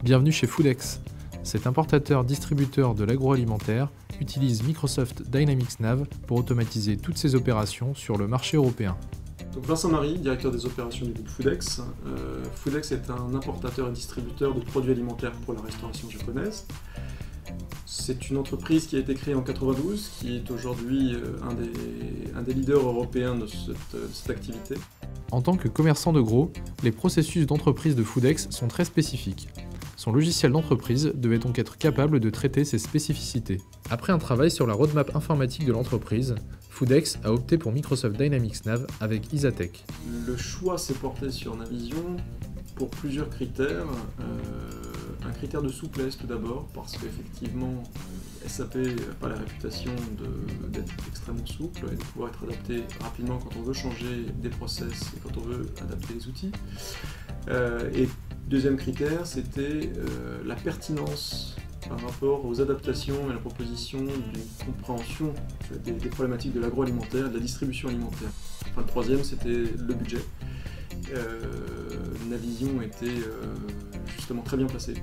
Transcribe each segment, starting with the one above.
Bienvenue chez Foodex. Cet importateur-distributeur de l'agroalimentaire utilise Microsoft Dynamics Nav pour automatiser toutes ses opérations sur le marché européen. Donc Vincent Marie, directeur des opérations du groupe Foodex. Foodex est un importateur et distributeur de produits alimentaires pour la restauration japonaise. C'est une entreprise qui a été créée en 1992, qui est aujourd'hui un des leaders européens de cette activité. En tant que commerçant de gros, les processus d'entreprise de Foodex sont très spécifiques. Son logiciel d'entreprise devait donc être capable de traiter ces spécificités. Après un travail sur la roadmap informatique de l'entreprise, Foodex a opté pour Microsoft Dynamics Nav avec Isatec. Le choix s'est porté sur Navision pour plusieurs critères. Un critère de souplesse tout d'abord, parce qu'effectivement SAP n'a pas la réputation d'être extrêmement souple et de pouvoir être adapté rapidement quand on veut changer des process et quand on veut adapter les outils. Et deuxième critère, c'était la pertinence par rapport aux adaptations et la proposition d'une compréhension des problématiques de l'agroalimentaire et de la distribution alimentaire. Enfin, le troisième, c'était le budget. Navision était justement très bien placé.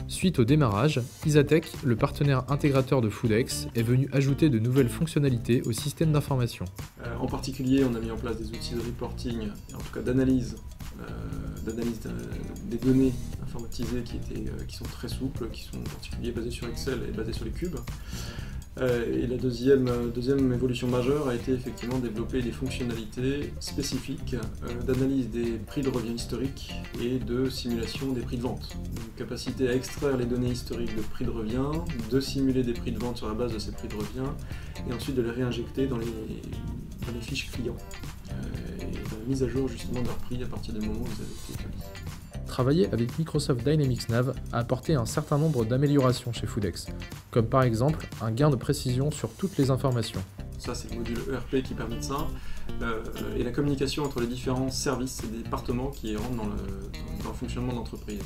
Suite au démarrage, Isatec, le partenaire intégrateur de Foodex, est venu ajouter de nouvelles fonctionnalités au système d'information. En particulier, on a mis en place des outils de reporting, en tout cas d'analyse des données informatisées qui sont très souples, qui sont en particulier basées sur Excel et basées sur les cubes. Et la deuxième évolution majeure a été effectivement développer des fonctionnalités spécifiques d'analyse des prix de revient historiques et de simulation des prix de vente. Une capacité à extraire les données historiques de prix de revient, de simuler des prix de vente sur la base de ces prix de revient et ensuite de les réinjecter dans les fiches clients et dans la mise à jour justement de leurs prix à partir du moment où ils avaient été établis. Travailler avec Microsoft Dynamics Nav a apporté un certain nombre d'améliorations chez Foodex, comme par exemple un gain de précision sur toutes les informations. Ça, c'est le module ERP qui permet de ça, et la communication entre les différents services et départements qui rentrent dans le fonctionnement de l'entreprise.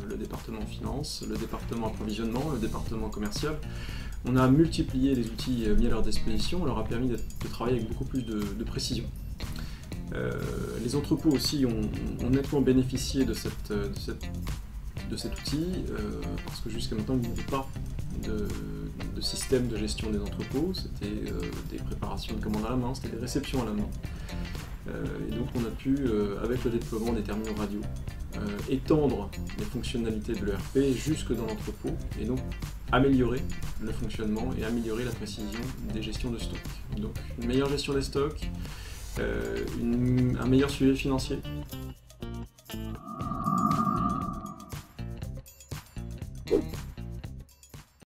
Le département finance, le département approvisionnement, le département commercial. On a multiplié les outils mis à leur disposition, on leur a permis de travailler avec beaucoup plus de précision. Les entrepôts aussi ont nettement bénéficié de cet outil parce que jusqu'à maintenant il n'y avait pas de système de gestion des entrepôts, c'était des préparations de commandes à la main, c'était des réceptions à la main. Et donc on a pu, avec le déploiement des terminaux radio, étendre les fonctionnalités de l'ERP jusque dans l'entrepôt et donc améliorer le fonctionnement et améliorer la précision des gestions de stock. Donc une meilleure gestion des stocks, un meilleur suivi financier.